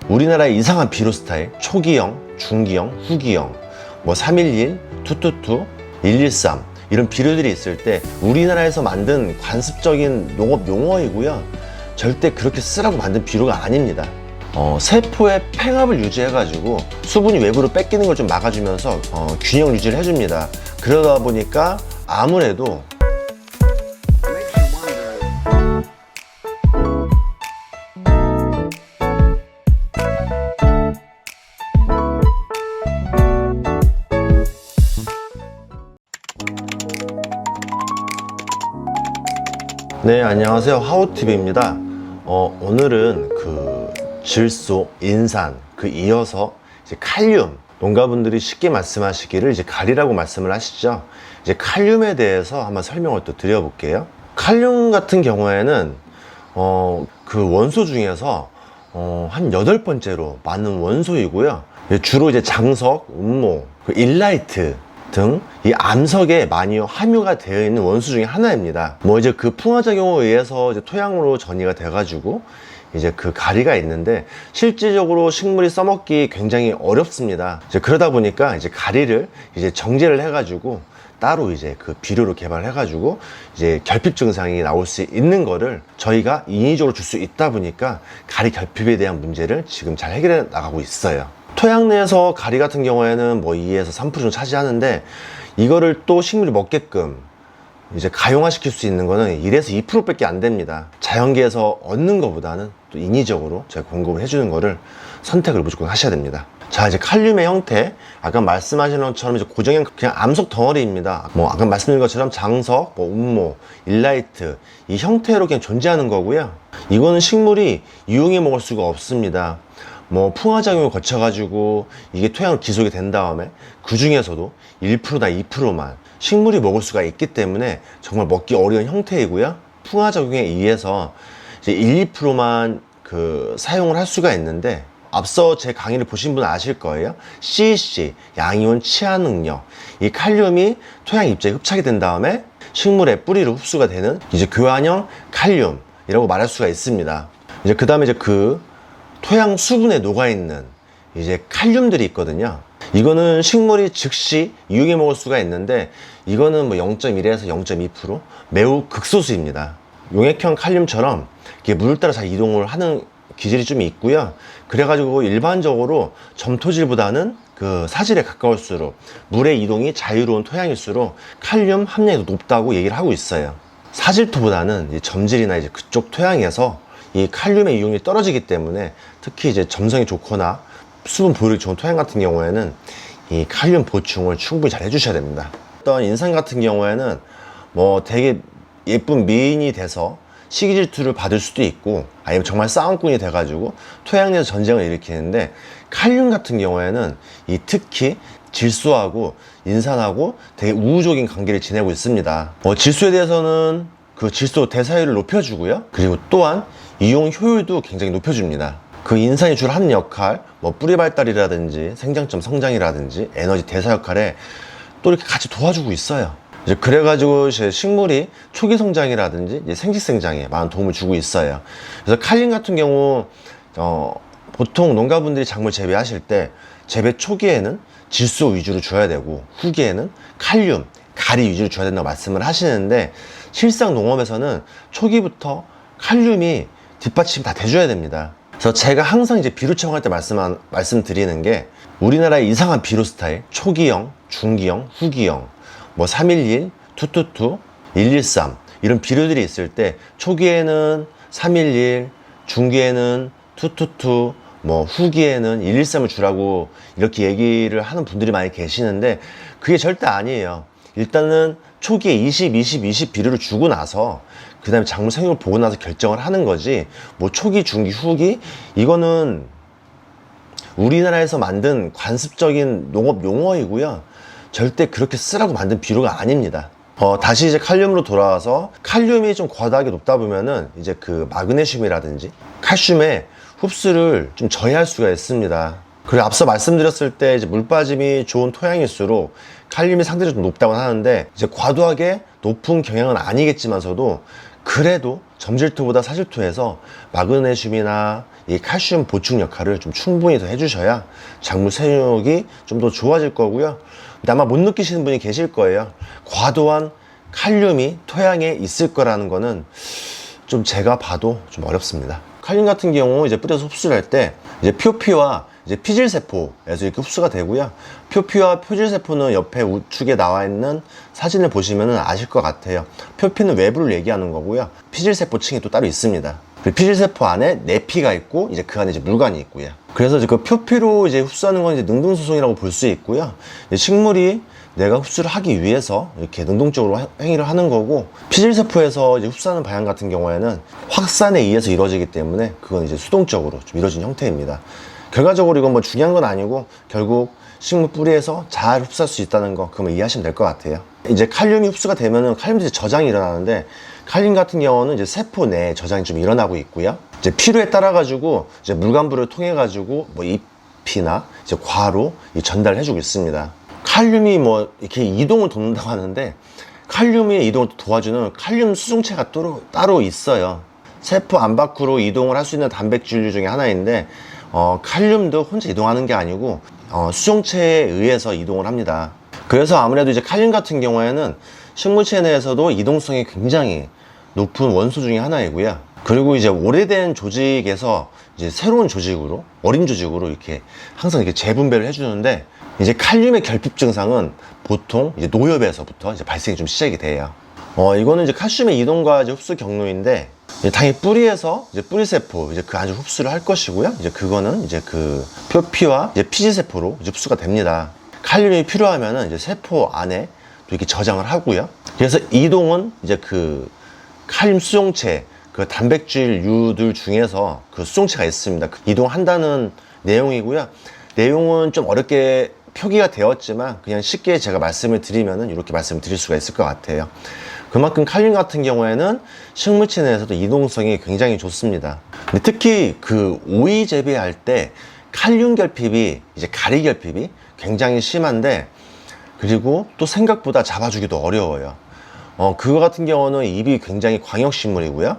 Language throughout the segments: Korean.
우리나라의 이상한 비료 스타일, 초기형, 중기형, 후기형, 뭐 311, 222, 113 이런 비료들이 있을 때 우리나라에서 만든 관습적인 농업 용어이고요. 절대 그렇게 쓰라고 만든 비료가 아닙니다. 세포의 팽합을 유지해가지고 수분이 외부로 뺏기는 걸 좀 막아주면서 균형 유지를 해줍니다. 그러다 보니까 아무래도 네, 안녕하세요. 하우TV입니다. 오늘은 질소, 인산, 이어서 이제 칼륨, 농가분들이 쉽게 말씀하시기를 이제 가리라고 말씀을 하시죠. 이제 칼륨에 대해서 한번 설명을 또 드려볼게요. 칼륨 같은 경우에는 원소 중에서 한 8번째로 많은 원소이고요. 주로 이제 장석, 운모, 일라이트 등 이 암석에 많이 함유가 되어 있는 원소 중에 하나입니다. 이제 풍화작용에 의해서 이제 토양으로 전이가 돼가지고 이제 가리가 있는데 실질적으로 식물이 써먹기 굉장히 어렵습니다. 이제 그러다 보니까 이제 가리를 이제 정제를 해가지고 따로 이제 비료로 개발해가지고 이제 결핍 증상이 나올 수 있는 거를 저희가 인위적으로 줄 수 있다 보니까 가리 결핍에 대한 문제를 지금 잘 해결해 나가고 있어요. 토양 내에서 가리 같은 경우에는 2에서 3% 정도 차지하는데 이거를 또 식물이 먹게끔 이제 가용화 시킬 수 있는 거는 1에서 2% 밖에 안 됩니다. 자연계에서 얻는 것보다는 또 인위적으로 제가 공급을 해주는 거를 선택을 무조건 하셔야 됩니다. 자, 이제 칼륨의 형태, 아까 말씀하신 것처럼 이제 고정형 그냥 암석 덩어리입니다. 아까 말씀드린 것처럼 장석, 운모, 일라이트 이 형태로 그냥 존재하는 거고요. 이거는 식물이 이용해 먹을 수가 없습니다. 풍화작용을 거쳐가지고 이게 토양으로 기속이 된 다음에 그 중에서도 1%나 2%만 식물이 먹을 수가 있기 때문에 정말 먹기 어려운 형태이고요. 풍화작용에 의해서 이제 1, 2%만 사용을 할 수가 있는데 앞서 제 강의를 보신 분은 아실 거예요. CEC, 양이온 치하 능력. 이 칼륨이 토양 입자에 흡착이 된 다음에 식물의 뿌리로 흡수가 되는 이제 교환형 칼륨이라고 말할 수가 있습니다. 이제 그 다음에 이제 토양 수분에 녹아있는 이제 칼륨들이 있거든요. 이거는 식물이 즉시 이용해 먹을 수가 있는데 이거는 0.1에서 0.2% 매우 극소수입니다. 용액형 칼륨처럼 이게 물을 따라 잘 이동을 하는 기질이 좀 있고요. 그래가지고 일반적으로 점토질보다는 사질에 가까울수록 물의 이동이 자유로운 토양일수록 칼륨 함량이 더 높다고 얘기를 하고 있어요. 사질토보다는 점질이나 이제 그쪽 토양에서 이 칼륨의 이용이 떨어지기 때문에 특히 이제 점성이 좋거나 수분 보유력이 좋은 토양 같은 경우에는 이 칼륨 보충을 충분히 잘 해주셔야 됩니다. 어떤 인산 같은 경우에는 되게 예쁜 미인이 돼서 시기 질투를 받을 수도 있고 아니면 정말 싸움꾼이 돼가지고 토양 내에서 전쟁을 일으키는데 칼륨 같은 경우에는 특히 질소하고 인산하고 되게 우호적인 관계를 지내고 있습니다. 질소에 대해서는 질소 대사율을 높여주고요. 그리고 또한 이용 효율도 굉장히 높여줍니다. 인산이 주로 하는 역할, 뿌리 발달이라든지 생장점 성장이라든지 에너지 대사 역할에 또 이렇게 같이 도와주고 있어요. 이제 그래가지고 식물이 초기 성장이라든지 이제 생식 생장에 많은 도움을 주고 있어요. 그래서 칼륨 같은 경우 보통 농가분들이 작물 재배하실 때 재배 초기에는 질소 위주로 줘야 되고 후기에는 칼륨, 가리 위주로 줘야 된다고 말씀을 하시는데 실상 농업에서는 초기부터 칼륨이 뒷받침 다 돼줘야 됩니다. 그래서 제가 항상 이제 비료 채용할 때 말씀드리는 게 우리나라의 이상한 비료 스타일, 초기형, 중기형, 후기형, 311, 222, 113 이런 비료들이 있을 때 초기에는 311, 중기에는 222, 후기에는 113을 주라고 이렇게 얘기를 하는 분들이 많이 계시는데 그게 절대 아니에요. 일단은 초기에 20, 20, 20 비료를 주고 나서 그 다음에 작물 생육을 보고 나서 결정을 하는 거지 초기, 중기, 후기 이거는 우리나라에서 만든 관습적인 농업 용어이고요. 절대 그렇게 쓰라고 만든 비료가 아닙니다. 다시 이제 칼륨으로 돌아와서 칼륨이 좀 과다하게 높다 보면은 이제 마그네슘이라든지 칼슘의 흡수를 좀 저해할 수가 있습니다. 그리고 앞서 말씀드렸을 때 이제 물 빠짐이 좋은 토양일수록 칼륨이 상대적으로 좀 높다고 하는데 이제 과도하게 높은 경향은 아니겠지만서도 그래도 점질토보다 사질토에서 마그네슘이나 이 칼슘 보충 역할을 좀 충분히 더 해주셔야 작물 생육이 좀 더 좋아질 거고요. 근데 아마 못 느끼시는 분이 계실 거예요. 과도한 칼륨이 토양에 있을 거라는 거는 좀 제가 봐도 좀 어렵습니다. 칼륨 같은 경우 이제 뿌려서 흡수를 할 때 이제 표피와 이제 피질세포에서 이렇게 흡수가 되고요. 표피와 표질세포는 옆에 우측에 나와 있는 사진을 보시면 아실 것 같아요. 표피는 외부를 얘기하는 거고요. 피질세포층이 또 따로 있습니다. 피질세포 안에 내피가 있고 이제 그 안에 이제 물관이 있고요. 그래서 이제 그 표피로 이제 흡수하는 건 이제 능동소송이라고 볼 수 있고요. 식물이 내가 흡수를 하기 위해서 이렇게 능동적으로 행위를 하는 거고, 피질세포에서 이제 흡수하는 방향 같은 경우에는 확산에 의해서 이루어지기 때문에 그건 이제 수동적으로 좀 이루어진 형태입니다. 결과적으로 이건 뭐 중요한 건 아니고 결국 식물 뿌리에서 잘 흡수할 수 있다는 거 그거만 이해하시면 될 것 같아요. 이제 칼륨이 흡수가 되면은 칼륨이 저장이 일어나는데, 칼륨 같은 경우는 이제 세포 내에 저장이 좀 일어나고 있고요. 이제 필요에 따라 가지고 이제 물관부를 통해 가지고 뭐 잎이나 이제 과로 전달해주고 있습니다. 칼륨이 뭐 이렇게 이동을 돕는다고 하는데, 칼륨이 이동을 도와주는 칼륨 수송체가 따로 있어요. 세포 안 밖으로 이동을 할 수 있는 단백질류 중에 하나인데, 칼륨도 혼자 이동하는 게 아니고 수송체에 의해서 이동을 합니다. 그래서 아무래도 이제 칼륨 같은 경우에는 식물체 내에서도 이동성이 굉장히 높은 원소 중에 하나이고요. 그리고 이제 오래된 조직에서 이제 새로운 조직으로, 어린 조직으로 이렇게 항상 이렇게 재분배를 해주는데, 이제 칼륨의 결핍 증상은 보통 이제 노엽에서부터 이제 발생이 좀 시작이 돼요. 이거는 이제 칼슘의 이동과 이제 흡수 경로인데, 당연히 뿌리에서 이제 뿌리세포 이제 그 안에 흡수를 할 것이고요. 이제 그거는 이제 그 표피와 이제 피지세포로 이제 흡수가 됩니다. 칼륨이 필요하면은 이제 세포 안에 또 이렇게 저장을 하고요. 그래서 이동은 이제 그 칼륨 수용체, 그 단백질류들 중에서 그 수용체가 있습니다. 그 이동한다는 내용이고요. 내용은 좀 어렵게 표기가 되었지만 그냥 쉽게 제가 말씀을 드리면은 이렇게 말씀을 드릴 수가 있을 것 같아요. 그만큼 칼륨 같은 경우에는 식물체 내에서도 이동성이 굉장히 좋습니다. 근데 특히 그 오이 재배할 때 칼륨 결핍이, 이제 가리 결핍이 굉장히 심한데, 그리고 또 생각보다 잡아주기도 어려워요. 그거 같은 경우는 잎이 굉장히 광역식물이고요.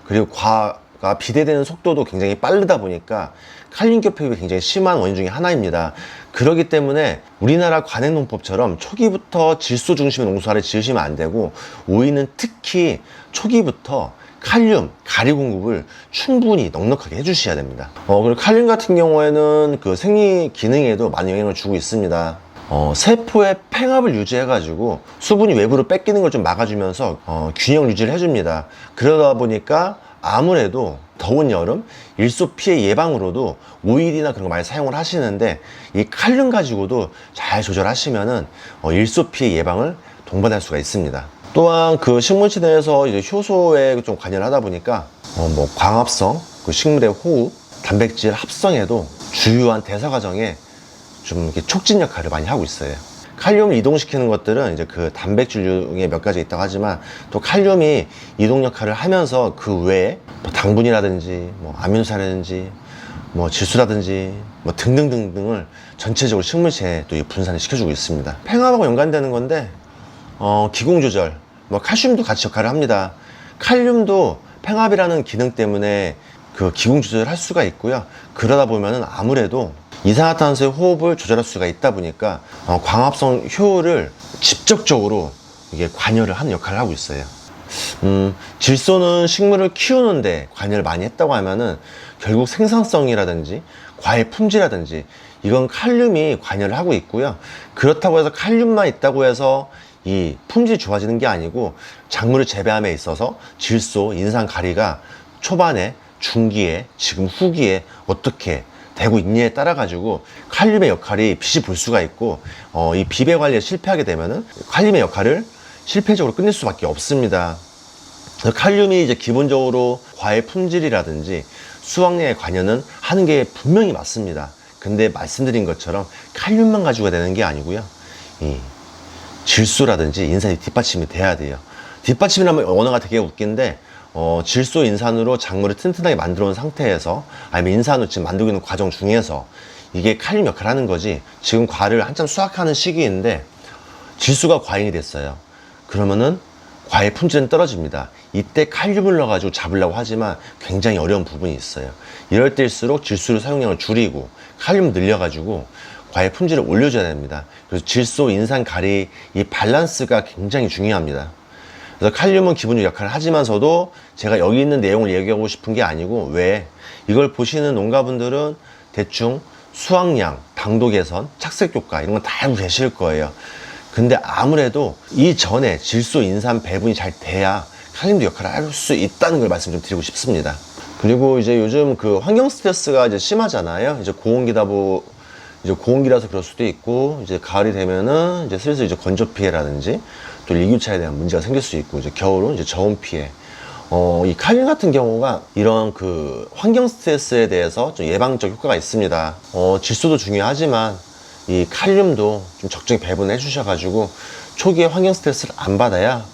그리고 과가 비대되는 속도도 굉장히 빠르다 보니까 칼륨 결핍이 굉장히 심한 원인 중에 하나입니다. 그렇기 때문에 우리나라 관행농법처럼 초기부터 질소 중심의 농사를 지으시면 안 되고, 오이는 특히 초기부터 칼륨, 가리 공급을 충분히 넉넉하게 해주셔야 됩니다. 그리고 칼륨 같은 경우에는 그 생리 기능에도 많이 영향을 주고 있습니다. 세포의 팽합을 유지해가지고 수분이 외부로 뺏기는 걸 좀 막아주면서 균형 유지를 해줍니다. 그러다 보니까 아무래도 더운 여름 일소 피해 예방으로도 오일이나 그런 거 많이 사용을 하시는데, 이 칼륨 가지고도 잘 조절하시면은 일소 피해 예방을 동반할 수가 있습니다. 또한 그 식물체 내에서 이제 효소에 좀 관여를 하다 보니까 뭐 광합성, 그 식물의 호흡, 단백질 합성에도 주요한 대사 과정에 좀 이렇게 촉진 역할을 많이 하고 있어요. 칼륨을 이동시키는 것들은 이제 그 단백질 중에 몇 가지 있다고 하지만, 또 칼륨이 이동 역할을 하면서 그 외에 뭐 당분이라든지 뭐 아미노산이라든지 뭐 질소라든지 뭐 등등등등을 전체적으로 식물체에 또 분산을 시켜주고 있습니다. 팽합하고 연관되는 건데, 기공 조절, 뭐 칼슘도 같이 역할을 합니다. 칼륨도 팽합이라는 기능 때문에 그 기공 조절을 할 수가 있고요. 그러다 보면은 아무래도 이산화탄소의 호흡을 조절할 수가 있다 보니까 광합성 효율을 직접적으로 이게 관여를 하는 역할을 하고 있어요. 질소는 식물을 키우는데 관여를 많이 했다고 하면은 결국 생산성이라든지 과일 품질이라든지 이건 칼륨이 관여를 하고 있고요. 그렇다고 해서 칼륨만 있다고 해서 이 품질이 좋아지는 게 아니고, 작물을 재배함에 있어서 질소, 인산, 가리가 초반에, 중기에, 지금 후기에 어떻게 되고 있냐에 따라 가지고 칼륨의 역할이 빛이 볼 수가 있고, 이 비배 관리에 실패하게 되면은 칼륨의 역할을 실패적으로 끝낼 수밖에 없습니다. 칼륨이 이제 기본적으로 과일 품질이라든지 수확량에 관여는 하는 게 분명히 맞습니다. 근데 말씀드린 것처럼 칼륨만 가지고 되는 게 아니고요. 이 질소라든지 인산이 뒷받침이 돼야 돼요. 뒷받침이라면 언어가 되게 웃긴데, 질소, 인산으로 작물을 튼튼하게 만들어 놓은 상태에서, 아니면 인산으로 지금 만들고 있는 과정 중에서 이게 칼륨 역할을 하는 거지. 지금 과를 한참 수확하는 시기인데 질소가 과잉이 됐어요. 그러면은 과의 품질은 떨어집니다. 이때 칼륨을 넣어가지고 잡으려고 하지만 굉장히 어려운 부분이 있어요. 이럴 때일수록 질소 사용량을 줄이고 칼륨을 늘려가지고 과의 품질을 올려줘야 됩니다. 그래서 질소, 인산, 가리 이 밸런스가 굉장히 중요합니다. 그래서 칼륨은 기본적 역할을 하지만서도 제가 여기 있는 내용을 얘기하고 싶은 게 아니고, 왜 이걸 보시는 농가분들은 대충 수확량, 당도 개선, 착색 효과 이런 건 다 알고 계실 거예요. 근데 아무래도 이전에 질소, 인산 배분이 잘 돼야 칼륨도 역할을 할 수 있다는 걸 말씀 좀 드리고 싶습니다. 그리고 이제 요즘 그 환경 스트레스가 이제 심하잖아요. 이제 고온기라서 그럴 수도 있고, 이제 가을이 되면은 이제 슬슬 이제 건조 피해라든지 또 일교차에 대한 문제가 생길 수 있고, 이제 겨울은 이제 저온 피해. 이 칼륨 같은 경우가 이런 그 환경 스트레스에 대해서 좀 예방적 효과가 있습니다. 질소도 중요하지만 이 칼륨도 좀 적정히 배분해 주셔가지고 초기에 환경 스트레스를 안 받아야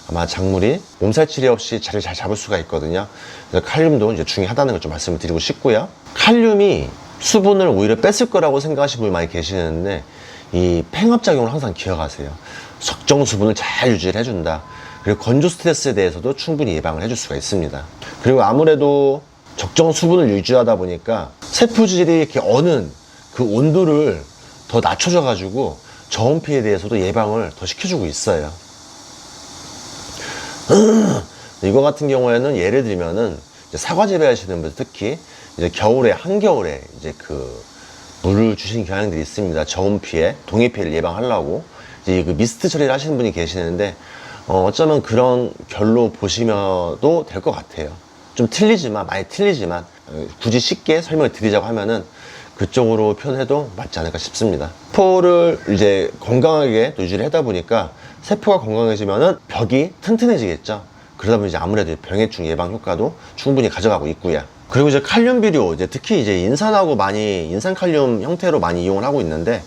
아마 작물이 몸살 치레 없이 자리를 잘 잡을 수가 있거든요. 그래서 칼륨도 이제 중요하다는 걸 좀 말씀을 드리고 싶고요. 칼륨이 수분을 오히려 뺐을 거라고 생각하시는 분이 많이 계시는데, 이 팽합작용을 항상 기억하세요. 적정 수분을 잘 유지를 해준다. 그리고 건조 스트레스에 대해서도 충분히 예방을 해줄 수가 있습니다. 그리고 아무래도 적정 수분을 유지하다 보니까 세포질이 이렇게 어는 그 온도를 더 낮춰줘가지고 저온 피해에 대해서도 예방을 더 시켜주고 있어요. 이거 같은 경우에는 예를 들면은 이제 사과 재배하시는 분들, 특히 이제 겨울에, 한겨울에 이제 그 물을 주시는 경향들이 있습니다. 저온 피해, 동해 피해를 예방하려고 이제 그 미스트 처리를 하시는 분이 계시는데, 어쩌면 그런 결로 보시면도 될 것 같아요. 좀 틀리지만, 많이 틀리지만, 굳이 쉽게 설명을 드리자고 하면은 그쪽으로 표현해도 맞지 않을까 싶습니다. 세포를 이제 건강하게 유지를 하다 보니까 세포가 건강해지면은 벽이 튼튼해지겠죠. 그러다 보니 이제 아무래도 병해충 예방 효과도 충분히 가져가고 있고요. 그리고 이제 칼륨 비료, 이제 특히 이제 인산하고 많이, 인산 칼륨 형태로 많이 이용을 하고 있는데,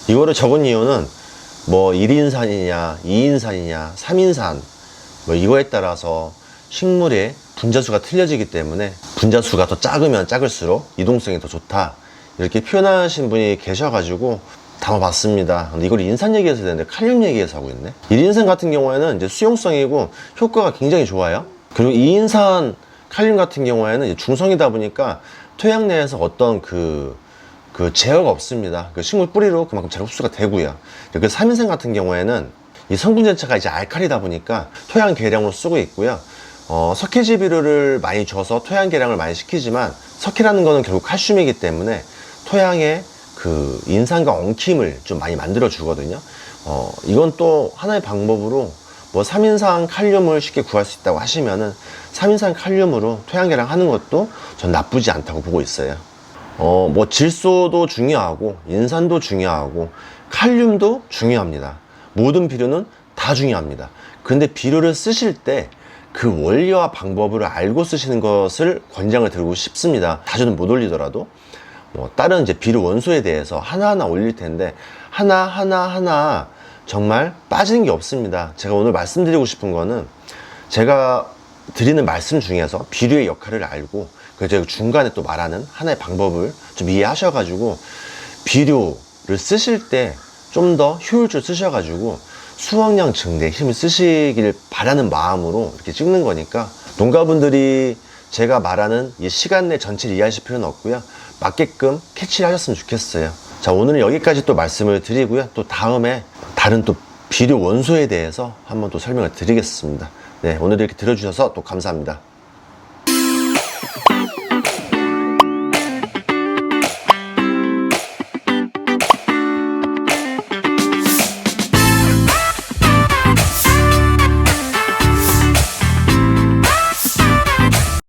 이거를 적은 이유는 1인산이냐, 2인산이냐, 3인산, 이거에 따라서 식물의 분자수가 틀려지기 때문에 분자수가 더 작으면 작을수록 이동성이 더 좋다, 이렇게 표현하신 분이 계셔가지고 담아봤습니다. 근데 이걸 인산 얘기해서 되는데 칼륨 얘기해서 하고 있네. 1인산 같은 경우에는 이제 수용성이고 효과가 굉장히 좋아요. 그리고 2인산 칼륨 같은 경우에는 이제 중성이다 보니까 토양 내에서 어떤 그 제어가 없습니다. 그 식물 뿌리로 그만큼 잘 흡수가 되고요. 그 3인산 같은 경우에는 이 성분 자체가 이제 알칼리다 보니까 토양 계량으로 쓰고 있고요. 석회질 비료를 많이 줘서 토양 계량을 많이 시키지만, 석회라는 거는 결국 칼슘이기 때문에 토양에 그 인산과 엉킴을 좀 많이 만들어 주거든요. 이건 또 하나의 방법으로 3인산 칼륨을 쉽게 구할 수 있다고 하시면은 3인산 칼륨으로 토양 계량 하는 것도 전 나쁘지 않다고 보고 있어요. 질소도 중요하고 인산도 중요하고 칼륨도 중요합니다. 모든 비료는 다 중요합니다. 근데 비료를 쓰실 때 그 원리와 방법을 알고 쓰시는 것을 권장을 드리고 싶습니다. 자주는 못 올리더라도 다른 이제 비료 원소에 대해서 하나하나 올릴 텐데 하나하나 정말 빠지는 게 없습니다. 제가 오늘 말씀드리고 싶은 거는, 제가 드리는 말씀 중에서 비료의 역할을 알고 제가 중간에 또 말하는 하나의 방법을 좀 이해하셔가지고 비료를 쓰실 때 좀 더 효율적으로 쓰셔가지고 수확량 증대에 힘을 쓰시길 바라는 마음으로 이렇게 찍는 거니까, 농가분들이 제가 말하는 이 시간 내 전체를 이해하실 필요는 없고요. 맞게끔 캐치를 하셨으면 좋겠어요. 자, 오늘은 여기까지 또 말씀을 드리고요. 또 다음에 다른 또 비료 원소에 대해서 한번 또 설명을 드리겠습니다. 네, 오늘 이렇게 들어주셔서 또 감사합니다.